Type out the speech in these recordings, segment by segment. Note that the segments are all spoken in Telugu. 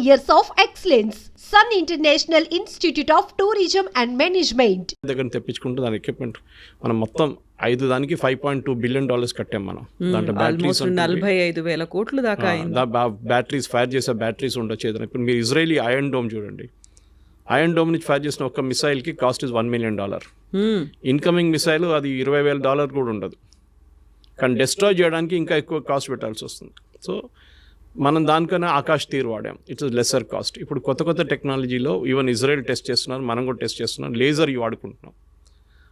years of excellence. Sun International Institute of Tourism and Management. దగ్గర తెప్పించుకుంటూ దాని ఎక్విప్మెంట్ మనం మొత్తం 5 దానికి $5.2 బిలియన్ కట్టాం మనం. దాంట్లో బ్యాటరీస్ 45,000 కోట్లు దాకా బ్యాటరీస్ ఫైర్ చేసే బ్యాటరీస్ ఉండొచ్చు ఏదైనా. ఇప్పుడు మీరు ఇజ్రాయలీ ఐరన్ డోమ్ చూడండి, ఐరన్ డోమ్ నుంచి ఫైర్ చేసిన ఒక మిసైల్కి cost is $1 million. Incoming missile అది $20,000 కూడా ఉండదు, కానీ డిస్ట్రాయ్ చేయడానికి ఇంకా ఎక్కువ కాస్ట్ పెట్టాల్సి వస్తుంది. సో మనం దానికన్నా ఆకాష్ తీర్ వాడాం, ఇట్స్ లెసర్ కాస్ట్. ఇప్పుడు కొత్త కొత్త టెక్నాలజీలో ఈవెన్ ఇజ్రాయెల్ టెస్ట్ చేస్తున్నారు, మనం కూడా టెస్ట్ చేస్తున్నాం. లేజర్ వాడుకుంటున్నాం,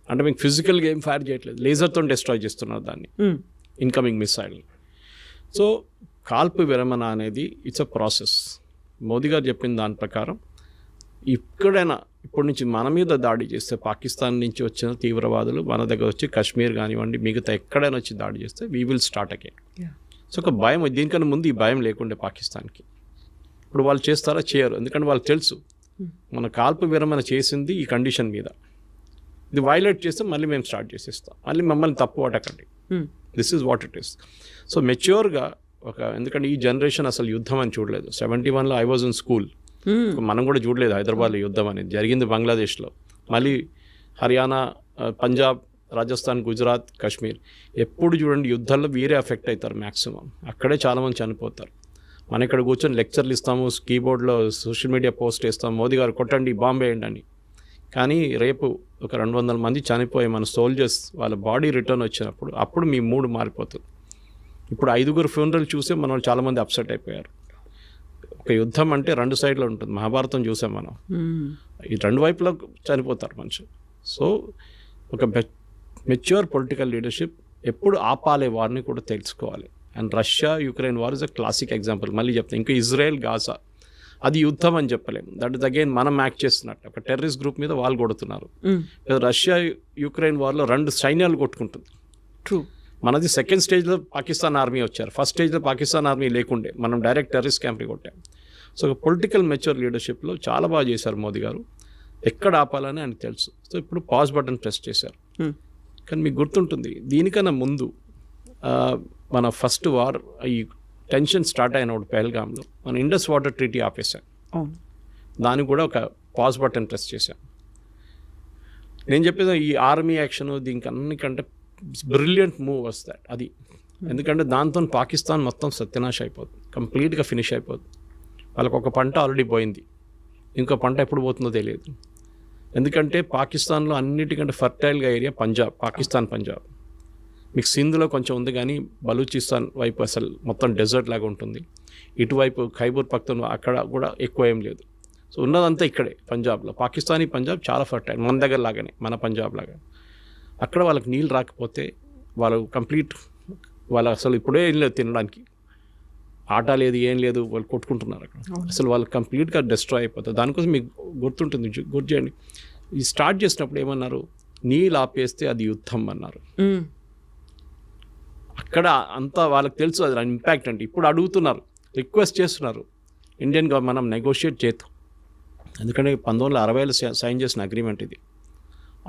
అంటే మీకు ఫిజికల్గా ఏం ఫైర్ చేయట్లేదు, లేజర్తో డిస్ట్రాయ్ చేస్తున్నారు దాన్ని, ఇన్కమింగ్ మిసైల్. సో కాల్పు విరమణ అనేది ఇట్స్ అ ప్రాసెస్. మోదీ గారు చెప్పిన దాని ప్రకారం ఇక్కడైనా ఇప్పటి నుంచి మన మీద దాడి చేస్తే, పాకిస్తాన్ నుంచి వచ్చిన తీవ్రవాదులు మన దగ్గర వచ్చి కాశ్మీర్ కానివ్వండి మిగతా ఎక్కడైనా వచ్చి దాడి చేస్తే we will start again. So ఒక భయం, దీనికన్నా ముందు ఈ భయం లేకుండే పాకిస్తాన్కి. ఇప్పుడు వాళ్ళు చేస్తారా? చేయరు, ఎందుకంటే వాళ్ళకి తెలుసు మన కాల్పు విరమణ చేసింది ఈ కండిషన్ మీద, ఇది వైలేట్ చేస్తే మళ్ళీ మేము స్టార్ట్ చేసేస్తాం, మళ్ళీ మమ్మల్ని తప్పు పట్టకండి. This is what it is. So మెచ్యూర్గా ఎందుకంటే ఈ జనరేషన్ అసలు యుద్ధం అని చూడలేదు. 71లో ఐ వాజ్ ఇన్ స్కూల్, మనం కూడా చూడలేదు హైదరాబాద్లో యుద్ధం అనేది. జరిగింది బంగ్లాదేశ్లో, మళ్ళీ హర్యానా, పంజాబ్, రాజస్థాన్, గుజరాత్, కాశ్మీర్. ఎప్పుడు చూడండి యుద్ధాల్లో వీరే ఎఫెక్ట్ అవుతారు మ్యాక్సిమం, అక్కడే చాలామంది చనిపోతారు. మనం ఇక్కడ కూర్చొని లెక్చర్లు ఇస్తాము, కీబోర్డ్లో సోషల్ మీడియా పోస్ట్ వేస్తాము, మోదీ గారు కొట్టండి, బాంబే వేయండి అని. కానీ రేపు ఒక 200 మంది చనిపోయి మన సోల్జర్స్ వాళ్ళ బాడీ రిటర్న్ వచ్చినప్పుడు అప్పుడు మీ మూడు మారిపోతుంది. ఇప్పుడు 5 ఫ్యూనరల్ చూసే మనం చాలామంది అప్సెట్ అయిపోయారు. ఒక యుద్ధం అంటే 2 సైడ్లో ఉంటుంది, మహాభారతం చూసాం మనం, ఈ 2 వైపులో చనిపోతారు మనుషులు. సో ఒక మెచ్యూర్ పొలిటికల్ లీడర్షిప్ ఎప్పుడు ఆపాలే వారిని కూడా తెలుసుకోవాలి. And Russia Ukraine war is a classic example. మళ్ళీ చెప్తాను, ఇంకా ఇజ్రాయెల్ గాజా అది యుద్ధం అని చెప్పలేము, దట్ ఇస్ అగైన్ మనం యాక్ట్ చేస్తున్నట్టు. ఒక టెర్రరిస్ట్ గ్రూప్ మీద వాళ్ళు కొడుతున్నారు. రష్యా యుక్రెయిన్ వార్లో 2 సైన్యాలు కొట్టుకుంటుంది. ట్రూ. మనది సెకండ్ స్టేజ్లో పాకిస్తాన్ ఆర్మీ వచ్చారు, ఫస్ట్ స్టేజ్లో పాకిస్తాన్ ఆర్మీ లేకుండే, మనం డైరెక్ట్ టెర్రరిస్ట్ క్యాంప్ని కొట్టాం. సో పొలిటికల్ మెచ్యూర్ లీడర్షిప్లో చాలా బాగా చేశారు మోదీ గారు, ఎక్కడ ఆపాలని ఆయనకు తెలుసు. సో ఇప్పుడు పాజ్ బటన్ ప్రెస్ చేశారు. కానీ మీకు గుర్తుంటుంది, దీనికన్నా ముందు మన ఫస్ట్ వార్ ఈ టెన్షన్ స్టార్ట్ అయినప్పుడు పెహల్గామ్లో మన ఇండస్ వాటర్ ట్రీటీ ఆపేశాం, దానికి కూడా ఒక పాజ్ బటన్ ప్రెస్ చేశాం. నేను చెప్పేది ఈ ఆర్మీ యాక్షన్ దీనికి అన్నికంటే బ్రిలియంట్ మూవ్ వాస్ దట్ అది. ఎందుకంటే దాంతో పాకిస్తాన్ మొత్తం సత్యనాశ అయిపోతుంది, కంప్లీట్గా ఫినిష్ అయిపోతుంది. వాళ్ళకు ఒక పంట ఆల్రెడీ పోయింది, ఇంకో పంట ఎప్పుడు పోతుందో తెలియదు. ఎందుకంటే పాకిస్తాన్లో అన్నిటికంటే ఫర్టైల్గా ఏరియా పంజాబ్, పాకిస్తాన్ పంజాబ్. మీకు సింధ్లో కొంచెం ఉంది, కానీ బలూచిస్తాన్ వైపు అసలు మొత్తం డెజర్ట్ లాగా ఉంటుంది. ఇటువైపు ఖైబర్ పఖ్తూన్ఖ్వా అక్కడ కూడా ఎక్కువ ఏం లేదు. సో ఉన్నదంతా ఇక్కడే పంజాబ్లో. పాకిస్తానీ పంజాబ్ చాలా ఫర్టైల్, మన దగ్గర లాగానే, మన పంజాబ్ లాగా. అక్కడ వాళ్ళకి నీళ్ళు రాకపోతే వాళ్ళు కంప్లీట్, వాళ్ళు అసలు ఇప్పుడే ఏం లేదు తినడానికి, ఆట లేదు, ఏం లేదు, వాళ్ళు కొట్టుకుంటున్నారు అక్కడ. అసలు వాళ్ళు కంప్లీట్గా డిస్ట్రాయ్ అయిపోతారు. దానికోసం మీకు గుర్తుంటుంది, గుర్తు చేయండి, ఈ స్టార్ట్ చేసినప్పుడు ఏమన్నారు, నీళ్ళు ఆపేస్తే అది యుద్ధం అన్నారు. అక్కడ అంతా వాళ్ళకి తెలుసు అది ఇంపాక్ట్ అంటే. ఇప్పుడు అడుగుతున్నారు, రిక్వెస్ట్ చేస్తున్నారు ఇండియన్ గవర్నమెంట్, మనం నెగోషియేట్ చేద్దాం. ఎందుకంటే 1960లో సైన్ చేసిన అగ్రిమెంట్ ఇది.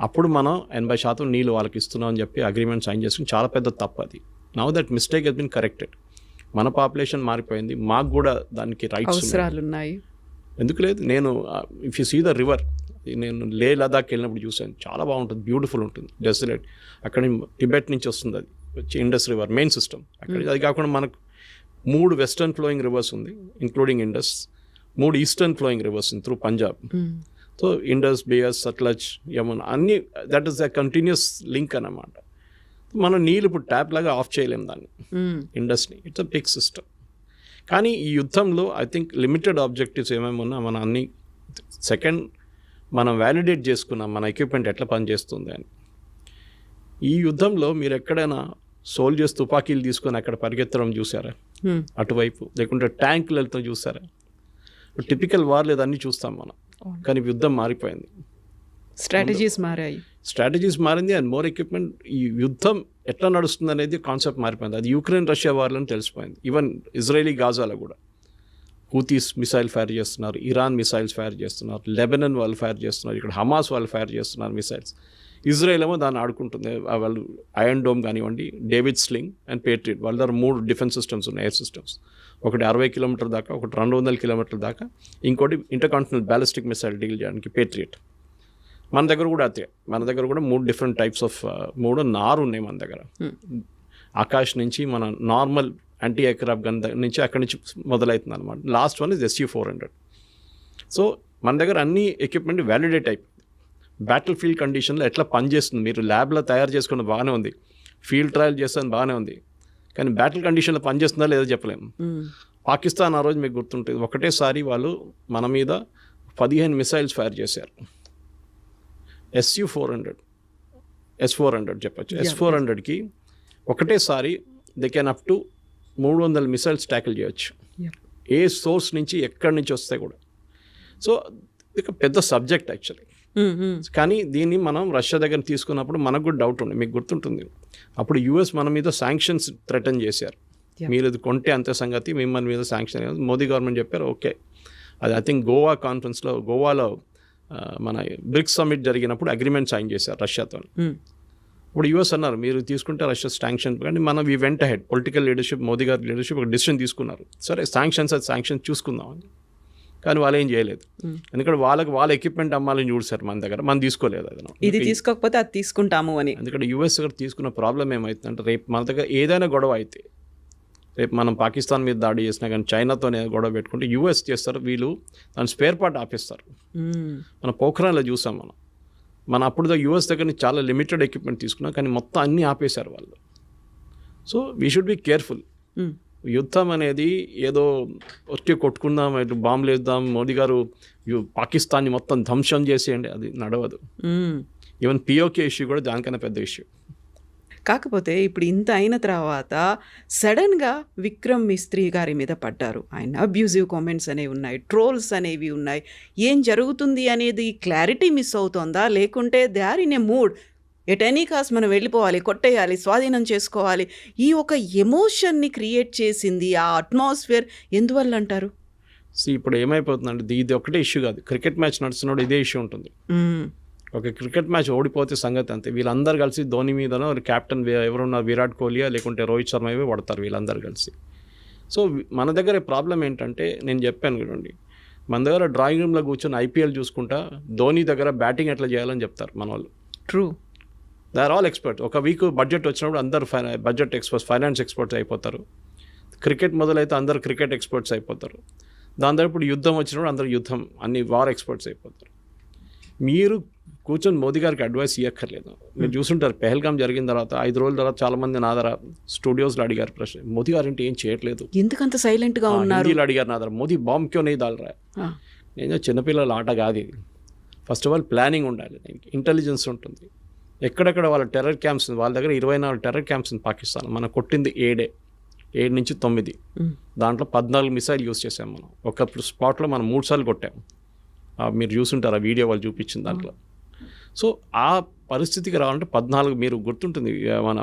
అప్పుడు మనం 80% నీళ్ళు వాళ్ళకి ఇస్తున్నాం అని చెప్పి అగ్రిమెంట్ సైన్ చేసుకుని చాలా పెద్ద తప్పు అది. Now that mistake has been corrected. మన పాపులేషన్ మారిపోయింది, మాకు కూడా దానికి రైట్స్ ఉన్నాయి. ఎందుకు లేదు? నేను if you see the river, నేను లే లదాఖ్ వెళ్ళినప్పుడు చూశాను, చాలా బాగుంటుంది, బ్యూటిఫుల్ ఉంటుంది, డెసలేట్. అక్కడ టిబెట్ నుంచి వస్తుంది అది వచ్చి ఇండస్ రివర్ మెయిన్ సిస్టమ్ అక్కడ. అది కాకుండా మనకు 3 వెస్టర్న్ ఫ్లోయింగ్ రివర్స్ ఉంది including Indus, 3 eastern flowing rivers ఉంది through Punjab. So Indus, Beas, Sutlej, Yamuna అన్నీ, that is the continuous link అన్నమాట. మనం నీళ్ళు ఇప్పుడు ట్యాప్ లాగా ఆఫ్ చేయలేము దాన్ని, ఇండస్ని. It's a big system. కానీ ఈ యుద్ధంలో ఐ థింక్ లిమిటెడ్ ఆబ్జెక్టివ్స్ ఏమేమి ఉన్నా మన అన్ని సెకండ్ మనం వ్యాలిడేట్ చేసుకున్నాం మన ఎక్విప్మెంట్ ఎట్లా పనిచేస్తుంది అని. ఈ యుద్ధంలో మీరు ఎక్కడైనా సోల్జర్స్ తుపాకీలు తీసుకొని అక్కడ పరిగెత్తడం చూసారా అటువైపు, లేకుంటే ట్యాంకులు వెళ్తాం చూసారా? టిపికల్ వార్ లేదన్నీ చూస్తాం మనం, కానీ యుద్ధం మారిపోయింది, స్ట్రాటజీస్ మారాయి, స్ట్రాటజీస్ మారింది. And more equipment. ఈ యుద్ధం ఎట్లా నడుస్తుంది అనేది కాన్సెప్ట్ మారిపోయింది. అది యుక్రెయిన్ రష్యా వార్లో తెలుసిపోయింది. ఈవెన్ ఇజ్రాయలీ గాజాలో కూడా హూతీస్ మిసైల్ ఫైర్ చేస్తున్నారు, ఇరాన్ మిసైల్స్ ఫైర్ చేస్తున్నారు, లెబనన్ వాళ్ళు ఫైర్ చేస్తున్నారు, ఇక్కడ హమాస్ వాళ్ళు ఫైర్ చేస్తున్నారు మిసైల్స్. ఇజ్రాయెల్ ఏమో దాన్ని ఆడుకుంటుంది. వాళ్ళు ఐరన్ డోమ్ కానివ్వండి, డేవిడ్ స్లింగ్ అండ్ పేట్రియట్, వాళ్ళ దగ్గర 3 డిఫెన్స్ సిస్టమ్స్ ఉన్నాయి, ఎయిర్ సిస్టమ్స్. ఒకటి 60 కిలోమీటర్ దాకా, ఒకటి 200 కిలోమీటర్ల దాకా, ఇంకోటి ఇంటర్కాంటినెంటల్ బ్యాలిస్టిక్ మిసైల్ డీల్ చేయడానికి పేట్రియట్. మన దగ్గర కూడా అదే, మన దగ్గర కూడా 3 డిఫరెంట్ టైప్స్ ఆఫ్ 4 ఉన్నాయి మన దగ్గర. ఆకాష్ నుంచి మన నార్మల్ యాంటీ ఎయిర్క్రాఫ్ట్ గన్ నుంచి అక్కడి నుంచి మొదలవుతుంది అనమాట. Last one is SU-400. So మన దగ్గర అన్ని ఎక్విప్మెంట్ వ్యాలిడేట్ అయిపోయింది. బ్యాటిల్ ఫీల్డ్ కండిషన్లో ఎట్లా పనిచేస్తుంది, మీరు ల్యాబ్లో తయారు చేసుకున్న బాగానే ఉంది, ఫీల్డ్ ట్రయల్ చేస్తాను బాగానే ఉంది, కానీ బ్యాటిల్ కండిషన్లో పనిచేస్తుందా లేదో చెప్పలేము. పాకిస్తాన్ ఆ రోజు మీకు గుర్తుంటుంది, ఒకటేసారి వాళ్ళు మన మీద 15 మిసైల్స్ ఫైర్ చేశారు. S400 చెప్పచ్చు. S400కి ఒకటేసారి they can up to 300 missiles tackle చేయొచ్చు, ఏ సోర్స్ నుంచి ఎక్కడి నుంచి వస్తాయి కూడా. సో ఇది పెద్ద సబ్జెక్ట్ యాక్చువల్లీ. కానీ దీన్ని మనం రష్యా దగ్గర తీసుకున్నప్పుడు మనకు కూడా డౌట్ ఉంది, మీకు గుర్తుంటుంది, అప్పుడు US మన మీద శాంక్షన్స్ థ్రెటన్ చేశారు, మీరు ఇది కొంటే అంతే సంగతి, మిమ్మల్ని మీద శాంక్షన్. మోదీ గవర్నమెంట్ చెప్పారు ఓకే. అది ఐ థింక్ గోవా కాన్ఫరెన్స్లో, గోవాలో మన బ్రిక్స్ సమ్మిట్ జరిగినప్పుడు అగ్రిమెంట్ సైన్ చేశారు రష్యాతో. ఇప్పుడు US అన్నారు మీరు తీసుకుంటే రష్యా శాంక్షన్, కానీ మనం we went head political leadership, Modi గారి లీడర్షిప్ ఒక డిసిషన్ తీసుకున్నారు, సరే శాంక్షన్ చూసుకుందామని. కానీ వాళ్ళు ఏం చేయలేదు, ఎందుకంటే వాళ్ళ ఎక్విప్మెంట్ అమ్మాలని చూసారు మన దగ్గర, మనం తీసుకోలేదు. అది ఇది తీసుకోకపోతే అది తీసుకుంటాము అని. ఎందుకంటే US దగ్గర తీసుకున్న ప్రాబ్లం ఏమవుతుందంటే, రేపు మన దగ్గర ఏదైనా గొడవ అయితే, రేపు మనం పాకిస్తాన్ మీద దాడి చేసినా కానీ చైనాతోనే గొడవ పెట్టుకుంటే US చేస్తారు, వీళ్ళు దాని స్పేర్ పార్ట్ ఆపేస్తారు. మన పోఖ్రాన్లో చూసాం మన అప్పుడు US దగ్గర నుంచి చాలా లిమిటెడ్ ఎక్విప్మెంట్ తీసుకున్నాం, కానీ మొత్తం అన్నీ ఆపేశారు వాళ్ళు. So we should be careful. యుద్ధం అనేది ఏదో వచ్చి కొట్టుకుందాం, ఇటు బాంబులు వేద్దాం, మోదీ గారు పాకిస్తాన్ని మొత్తం ధ్వంసం చేసేయండి, అది నడవదు. ఈవెన్ POK ఇష్యూ కూడా దానికన్నా పెద్ద ఇష్యూ. కాకపోతే ఇప్పుడు ఇంత అయిన తర్వాత సడన్గా విక్రమ్ మిస్త్రీ గారి మీద పడ్డారు. ఆయన అబ్యూజివ్ కామెంట్స్ అనేవి ఉన్నాయి, ట్రోల్స్ అనేవి ఉన్నాయి. ఏం జరుగుతుంది అనేది క్లారిటీ మిస్ అవుతోందా, లేకుంటే they are in a mood, at any cost మనం వెళ్ళిపోవాలి, కొట్టేయాలి, స్వాధీనం చేసుకోవాలి, ఈ ఒక ఎమోషన్ని క్రియేట్ చేసింది ఆ అట్మాస్ఫియర్ ఎందువల్ల అంటారు? ఇప్పుడు ఏమైపోతుందంటే, ఇది ఒకటే ఇష్యూ కాదు, క్రికెట్ మ్యాచ్ నడుస్తున్నప్పుడు ఇదే ఇష్యూ ఉంటుంది. ఒక క్రికెట్ మ్యాచ్ ఓడిపోతే సంగతి అంతే, వీళ్ళందరూ కలిసి ధోని మీదనో కెప్టెన్ ఎవరున్నా విరాట్ కోహ్లీయా లేకుంటే రోహిత్ శర్మ ఇవే పడతారు వీళ్ళందరూ కలిసి. సో మన దగ్గర ప్రాబ్లం ఏంటంటే, నేను చెప్పాను కదండి, మన దగ్గర డ్రాయింగ్ రూమ్లో కూర్చొని IPL చూసుకుంటా ధోని దగ్గర బ్యాటింగ్ ఎట్లా చేయాలని చెప్తారు మన వాళ్ళు. True, they are all expert. ఒక వీక్ బడ్జెట్ వచ్చినప్పుడు అందరు బడ్జెట్ ఎక్స్పర్ట్స్, ఫైనాన్స్ ఎక్స్పర్ట్స్ అయిపోతారు. క్రికెట్ మొదలైతే అందరు క్రికెట్ ఎక్స్పర్ట్స్ అయిపోతారు. దాని తర్వాత ఇప్పుడు యుద్ధం వచ్చినప్పుడు అందరు యుద్ధం, అన్ని వార్ ఎక్స్పర్ట్స్ అయిపోతారు. మీరు కూర్చొని మోదీ గారికి అడ్వైస్ ఇవ్వక్కర్లేదు. మీరు చూసుంటారు, పెహల్గాం జరిగిన తర్వాత 5 రోజుల తర్వాత చాలామంది నా దగ్గర స్టూడియోస్లో అడిగారు ప్రశ్న, మోదీ గారు అంటే ఏం చేయట్లేదు, ఎందుకంత సైలెంట్గా ఉన్నారు, హిందీలో అడిగారు నా దగ్గర, మోదీ బాంబ్ క్యో नहीं डाल रहा है. నేను చిన్నపిల్లల ఆట కాదు ఇది. ఫస్ట్ ఆఫ్ ఆల్ ప్లానింగ్ ఉండాలి, ఇంటెలిజెన్స్ ఉంటుంది. ఎక్కడెక్కడ వాళ్ళ టెర్రర్ క్యాంప్స్, వాళ్ళ దగ్గర 24 టెర్రర్ క్యాంప్స్ ఉంది పాకిస్తాన్. మనం కొట్టింది 7 నుంచి 9, దాంట్లో 14 మిసైల్ యూస్ చేసాం మనం. ఒక స్పాట్లో మనం 3 సార్లు కొట్టాం, మీరు చూసుంటారు ఆ వీడియో వాళ్ళు చూపించిన దాంట్లో. సో ఆ పరిస్థితికి రావాలంటే 14, మీరు గుర్తుంటుంది మన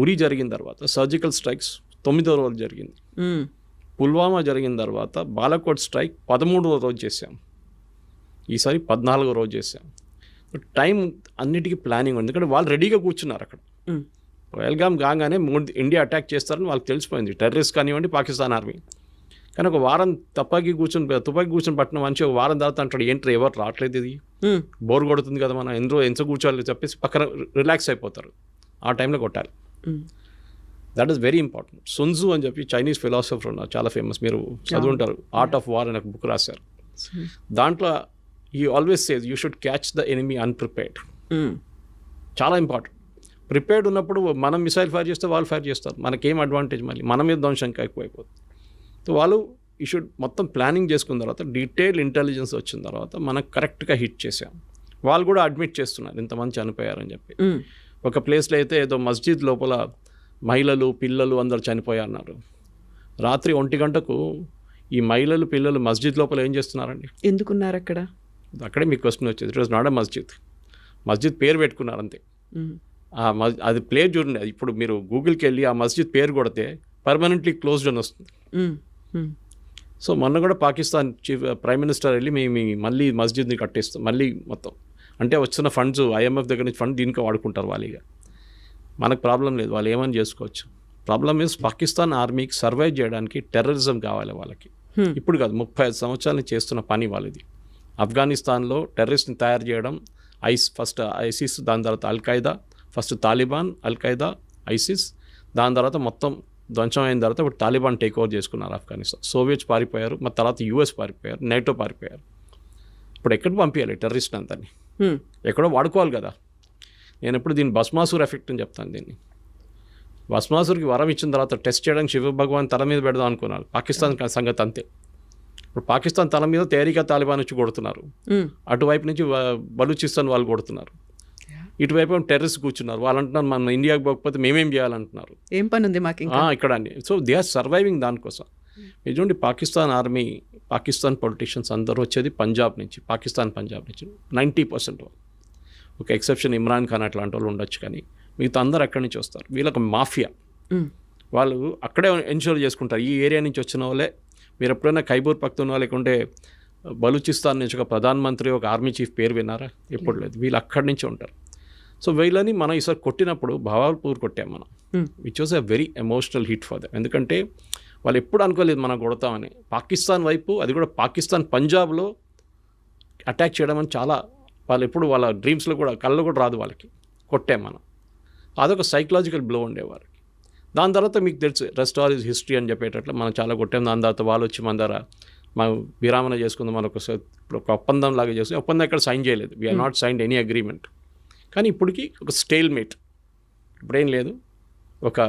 ఉరి జరిగిన తర్వాత సర్జికల్ స్ట్రైక్స్ 9వ రోజు జరిగింది, పుల్వామా జరిగిన తర్వాత బాలాకోట్ స్ట్రైక్ 13వ రోజు చేసాం, ఈసారి 14వ రోజు చేసాం. టైం అన్నిటికీ ప్లానింగ్ ఉంది, ఎందుకంటే వాళ్ళు రెడీగా కూర్చున్నారు అక్కడ. పహల్గాం కాగానే ఇండియా అటాక్ చేస్తారని వాళ్ళకి తెలిసిపోయింది, టెర్రరిస్ట్ కానివ్వండి పాకిస్తాన్ ఆర్మీ. కానీ ఒక వారం తుపాకీ కూర్చొని పట్టిన మంచి ఒక వారం తర్వాత అంటాడు, ఏంటి ఎవరు రావట్లేదు, ఇది బోర్ కొడుతుంది కదా, మనం ఎంత కూర్చోవాలి చెప్పేసి పక్కన రిలాక్స్ అయిపోతారు. ఆ టైంలో కొట్టాలి. That is very important. Sun Tzu అని చెప్పి చైనీస్ ఫిలాసఫర్ ఉన్నారు, చాలా ఫేమస్, మీరు చదువుంటారు, ఆర్ట్ ఆఫ్ వార్ అనే ఒక బుక్ రాశారు. దాంట్లో he always says you should catch the enemy unprepared. చాలా ఇంపార్టెంట్. ప్రిపేర్డ్ ఉన్నప్పుడు మనం మిసైల్ ఫైర్ చేస్తే వాళ్ళు ఫైర్ చేస్తారు, మనకేం అడ్వాంటేజ్, మళ్ళీ మన మీద ధ్వంసంగా ఎక్కువైపోతుంది. సో వాళ్ళు ఈ షుడ్ మొత్తం ప్లానింగ్ చేసుకున్న తర్వాత, డీటెయిల్ ఇంటెలిజెన్స్ వచ్చిన తర్వాత మనకు కరెక్ట్గా హిట్ చేసాం. వాళ్ళు కూడా అడ్మిట్ చేస్తున్నారు ఇంతమంది చనిపోయారని చెప్పి. ఒక ప్లేస్లో అయితే ఏదో మస్జిద్ లోపల మహిళలు పిల్లలు అందరు చనిపోయారన్నారు. రాత్రి 1 గంటకు ఈ మహిళలు పిల్లలు మస్జిద్ లోపల ఏం చేస్తున్నారండి, ఎందుకున్నారు అక్కడ? అక్కడే మీకు క్వశ్చన్ వచ్చేది. ఇట్ వాజ్ నాట్ ఎ మస్జిద్ పేరు పెట్టుకున్నారు అంతే. అది ప్లేస్ చూడండి, ఇప్పుడు మీరు గూగుల్కి వెళ్ళి ఆ మస్జిద్ పేరు కొడితే పర్మనెంట్లీ క్లోజ్డ్ అని వస్తుంది. సో మొన్న కూడా పాకిస్తాన్ ప్రైమ్ మినిస్టర్ వెళ్ళి మేము మళ్ళీ మస్జిద్ని కట్టేస్తాం, మళ్ళీ మొత్తం అంటే వచ్చిన ఫండ్స్ ఐఎంఎఫ్ దగ్గర నుంచి ఫండ్ దీనికి వాడుకుంటారు వాళ్ళు. ఇక మనకు ప్రాబ్లం లేదు, వాళ్ళు ఏమని చేసుకోవచ్చు. ప్రాబ్లమ్ ఈజ్ పాకిస్తాన్ ఆర్మీకి సర్వైవ్ చేయడానికి టెర్రరిజం కావాలి వాళ్ళకి. ఇప్పుడు కాదు, 35 సంవత్సరాల నుంచి చేస్తున్న పని వాళ్ళది. ఆఫ్ఘనిస్తాన్లో టెర్రరిస్ట్ని తయారు చేయడం, ఫస్ట్ ఐసిస్, దాని తర్వాత Al-Qaeda, first Taliban, Al-Qaeda, ISIS, దాని తర్వాత మొత్తం ధ్వంసం అయిన తర్వాత ఇప్పుడు తాలిబాన్ టేక్ ఓవర్ చేసుకున్నారు ఆఫ్ఘనిస్తాన్. సోవియట్స్ పారిపోయారు, మరి తర్వాత యుఎస్ పారిపోయారు, నేటో పారిపోయారు. ఇప్పుడు ఎక్కడికి పంపించాలి టెర్రరిస్ట్ అంతని? ఎక్కడో వాడుకోవాలి కదా. నేను ఎప్పుడు దీన్ని భస్మాసుర్ ఎఫెక్ట్ అని చెప్తాను. దీన్ని భస్మాసుర్కి వరం ఇచ్చిన తర్వాత టెస్ట్ చేయడానికి శివ భగవాన్ తల మీద పెడదాం అనుకున్నారు. పాకిస్తాన్ సంగతి అంతే. ఇప్పుడు పాకిస్తాన్ తల మీద తేరికా తాలిబాన్ వచ్చి కొడుతున్నారు, అటువైపు నుంచి బలూచిస్తాన్ వాళ్ళు కొడుతున్నారు, ఇటువైపు టెర్రరిస్ట్ కూర్చున్నారు. వాళ్ళు అంటున్నారు మన ఇండియాకి పోకపోతే మేమేం చేయాలంటున్నారు. ఏం పని ఉంది మాకు ఇక్కడ అని. సో దే ఆర్ సర్వైవింగ్ దానికోసం. చూడండి, పాకిస్తాన్ ఆర్మీ, పాకిస్తాన్ పొలిటీషియన్స్ అందరూ వచ్చేది పంజాబ్ నుంచి, పంజాబ్ నుంచి 90% వాళ్ళు. ఒక ఎక్సెప్షన్ ఇమ్రాన్ ఖాన్ అట్లాంటి వాళ్ళు ఉండొచ్చు, కానీ మిగతా అందరూ అక్కడి నుంచి వస్తారు. వీళ్ళకి మాఫియా, వాళ్ళు అక్కడే ఎన్షూర్ చేసుకుంటారు. ఈ ఏరియా నుంచి వచ్చిన వాళ్ళే. మీరు ఎప్పుడైనా ఖైబర్ పఖ్తూన్ఖా లేకుంటే బలూచిస్తాన్ నుంచి ఒక ప్రధానమంత్రి, ఒక ఆర్మీ చీఫ్ పేరు విన్నారా? ఎప్పుడు లేదు. వీళ్ళు అక్కడి నుంచి ఉంటారు. సో వీళ్ళని మనం ఈసారి కొట్టినప్పుడు భావల్పూర్ కొట్టాం మనం, which was a very emotional hit for them. ఎందుకంటే వాళ్ళు ఎప్పుడు అనుకోలేదు మనం కొడతామని. పాకిస్తాన్ వైపు, అది కూడా పాకిస్తాన్ పంజాబ్లో అటాక్ చేయడం అని చాలా, వాళ్ళు ఎప్పుడు వాళ్ళ డ్రీమ్స్లో కూడా, కళ్ళు కూడా రాదు వాళ్ళకి. కొట్టాం మనం. అదొక సైకలాజికల్ బ్లో ఉండేవారికి. దాని తర్వాత మీకు తెలుసు, రెస్ట్ ఆల్ ఈజ్ హిస్టరీ అని చెప్పేటట్లు మనం చాలా కొట్టాం. దాని తర్వాత వాళ్ళు వచ్చి మన దగ్గర మనం విరామణ చేసుకుందాం, మనం ఇప్పుడు ఒక ఒప్పందం లాగా చేసి, ఒప్పందం ఎక్కడ సైన్ చేయలేదు. We are not signed any agreement. కానీ ఇప్పటికీ ఒక స్టేల్ మేట్. ఇప్పుడేం లేదు, ఒక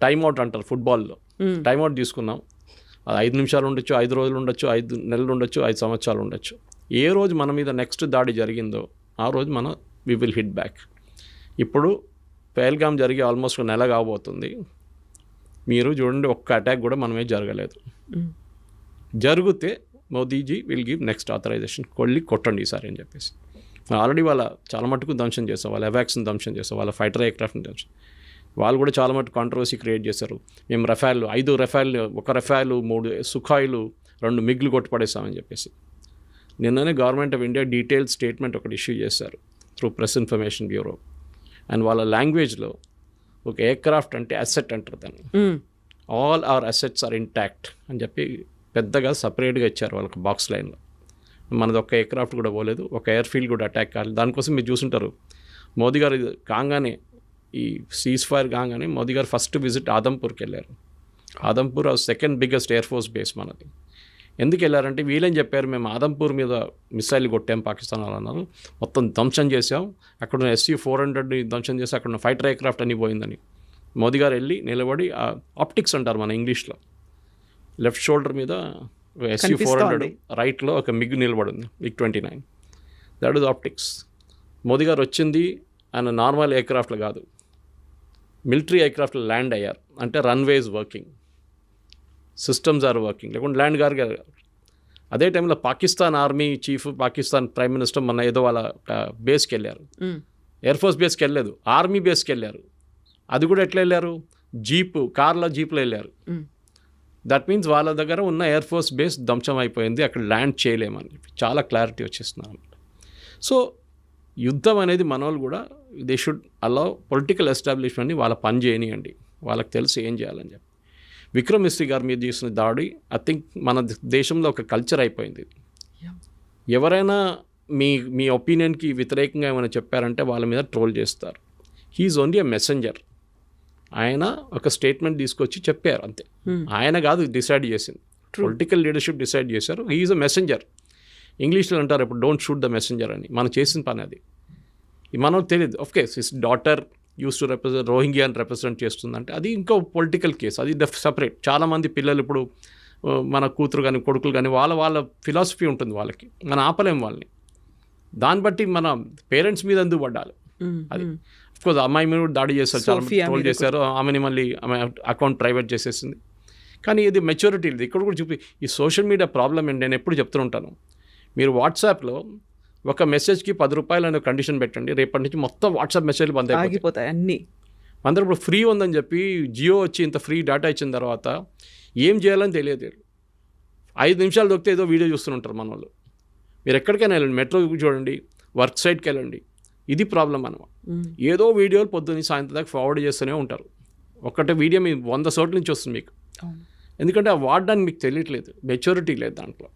టైమ్అవుట్ అంటారు ఫుట్బాల్లో, టైమ్అవుట్ తీసుకున్నాం. అది 5 నిమిషాలు ఉండొచ్చు, 5 రోజులు ఉండొచ్చు, 5 నెలలు ఉండొచ్చు, 5 సంవత్సరాలు ఉండొచ్చు. ఏ రోజు మన మీద నెక్స్ట్ దాడి జరిగిందో ఆ రోజు మనం వి విల్ హిట్ బ్యాక్. ఇప్పుడు పహల్గామ్ జరిగి ఆల్మోస్ట్ 1 నెల కాబోతుంది. మీరు చూడండి, ఒక్క అటాక్ కూడా మనమే జరగలేదు. జరిగితే Modiji will give next authorisation, కొట్టండి ఈసారి అని చెప్పేసి. ఆల్రెడీ వాళ్ళ చాలా మటుకు ధ్వంసం చేస్తాం, వాళ్ళ ఎవాక్స్ని ధ్వంసం చేస్తాం, వాళ్ళ ఫైటర్ ఎయిర్క్రాఫ్ట్ని ధ్వంసం. వాళ్ళు కూడా చాలా మటుకు కాంట్రవర్సీ క్రియేట్ చేశారు. మేము రఫాల్ 5 రఫాల్, 1 రఫాల్, 3 సుఖాయిలు, 2 మిగ్లు కొట్టుపడేస్తామని చెప్పేసి. నిన్ననే government of India detailed statement ఒకటి ఇష్యూ చేశారు through press information bureau. And వాళ్ళ లాంగ్వేజ్లో ఒక ఎయిర్క్రాఫ్ట్ అంటే అసెట్ అంటారు దాన్ని. All our assets are intact అని చెప్పి పెద్దగా సపరేట్గా ఇచ్చారు వాళ్ళకి బాక్స్ లైన్లో. మనది ఒక్క ఎయిర్క్రాఫ్ట్ కూడా పోలేదు, ఒక ఎయిర్ ఫీల్డ్ కూడా అటాక్ కాలేదు. దానికోసం మీరు చూసుంటారు, మోదీ గారు కాగానే, ఈ సీజ్ ఫైర్ కాగానే మోదీ గారు ఫస్ట్ విజిట్ ఆదంపూర్కి వెళ్ళారు. Adampur second biggest air force base మనది. ఎందుకు వెళ్ళారంటే వీళ్ళేం చెప్పారు, మేము ఆదంపూర్ మీద మిసైల్ కొట్టాం పాకిస్తాన్ వాళ్ళు అన్నారు, మొత్తం ధ్వంసం చేసాం, అక్కడ ఉన్న SU-400 ధ్వంసం చేసి అక్కడ ఉన్న ఫైటర్ ఎయిర్క్రాఫ్ట్ అన్నీ పోయిందని. మోదీ గారు వెళ్ళి నిలబడి, ఆప్టిక్స్ అంటారు మన ఇంగ్లీష్లో, లెఫ్ట్ షోల్డర్ మీద SU-400, రైట్లో ఒక మిగ్ నిలబడి ఉంది, MiG-29. That is optics. Modi గారు వచ్చింది ఆయన నార్మల్ ఎయిర్క్రాఫ్ట్లో కాదు, మిలిటరీ ఎయిర్క్రాఫ్ట్లో ల్యాండ్ అయ్యారు. అంటే runways working, systems are working, లేకుంటే ల్యాండ్ గారు. అదే టైంలో Pakistan army chief, Pakistan prime minister మన ఏదో వాళ్ళ బేస్కి వెళ్ళారు, ఎయిర్ ఫోర్స్ బేస్కి వెళ్ళలేదు, ఆర్మీ బేస్కి వెళ్ళారు. అది కూడా ఎట్లా వెళ్ళారు, కార్లో జీప్లో వెళ్ళారు. దట్ మీన్స్ వాళ్ళ దగ్గర ఉన్న ఎయిర్ ఫోర్స్ బేస్ ధ్వంసం అయిపోయింది, అక్కడ ల్యాండ్ చేయలేమని చెప్పి చాలా క్లారిటీ వచ్చేస్తున్నారు అన్నమాట. సో యుద్ధం అనేది మన వాళ్ళు కూడా దే షుడ్ అలౌ పొలిటికల్ ఎస్టాబ్లిష్మెంట్ని వాళ్ళ పని చేయనియండి, వాళ్ళకి తెలిసి ఏం చేయాలని చెప్పి. విక్రమ్ మిస్త్రీ గారి మీద చేసిన దాడి ఐ థింక్ మన దేశంలో ఒక కల్చర్ అయిపోయింది. ఎవరైనా మీ ఒపీనియన్కి వ్యతిరేకంగా ఏమైనా చెప్పారంటే వాళ్ళ మీద ట్రోల్ చేస్తారు. He's only a messenger. ఆయన ఒక స్టేట్మెంట్ తీసుకొచ్చి చెప్పారు అంతే. ఆయన కాదు డిసైడ్ చేసింది, పొలిటికల్ లీడర్షిప్ డిసైడ్ చేశారు. He's a messenger. ఇంగ్లీష్లో అంటారు ఇప్పుడు డోంట్ షూట్ ద మెసెంజర్ అని. మనం చేసిన పని అది. మనం తెలియదు. Of course his daughter uses to represent రోహింగ్యాని రిప్రజెంట్ చేస్తుందంటే అది ఇంకో పొలిటికల్ కేసు, అది సపరేట్. చాలామంది పిల్లలు ఇప్పుడు మన కూతురు కానీ కొడుకులు కానీ వాళ్ళ ఫిలాసఫీ ఉంటుంది వాళ్ళకి, మనం ఆపలేం వాళ్ళని. దాన్ని బట్టి మన పేరెంట్స్ మీద ఎందుకు పడ్డాలి అది. అఫ్కోర్స్ అమ్మాయి మీద దాడి చేస్తారు, చాలా ట్రోల్ చేశారు, ఆమెని మళ్ళీ ఆమె అకౌంట్ ప్రైవేట్ చేసేసింది. కానీ ఇది మెచ్యూరిటీ లేదు. ఇక్కడ కూడా చూపి ఈ సోషల్ మీడియా ప్రాబ్లం ఏంటి, నేను ఎప్పుడు చెప్తుంటాను, మీరు వాట్సాప్లో ఒక మెసేజ్కి 10 రూపాయలు అనే కండిషన్ పెట్టండి, రేపటి నుంచి మొత్తం వాట్సాప్ మెసేజ్లు బంద్ అయిపోతాయి అన్నీ. అందరూ ఇప్పుడు ఫ్రీ ఉందని చెప్పి జియో వచ్చి ఇంత ఫ్రీ డేటా ఇచ్చిన తర్వాత ఏం చేయాలని తెలియదు. 5 నిమిషాలు దొరికితే ఏదో వీడియో చూస్తుంటారు మన వాళ్ళు. మీరు ఎక్కడికైనా వెళ్ళండి, మెట్రో చూడండి, వర్క్ సైట్కి వెళ్ళండి. ఇది ప్రాబ్లం అనమాట. ఏదో వీడియోలు పొద్దున్న సాయంత్రం దాకా ఫార్వర్డ్ చేస్తూనే ఉంటారు. ఒక్కటే వీడియో మీ 100 చోట్ల నుంచి వస్తుంది మీకు. ఎందుకంటే ఆ వాడడానికి మీకు తెలియట్లేదు, మెచ్యూరిటీ లేదు దాంట్లో.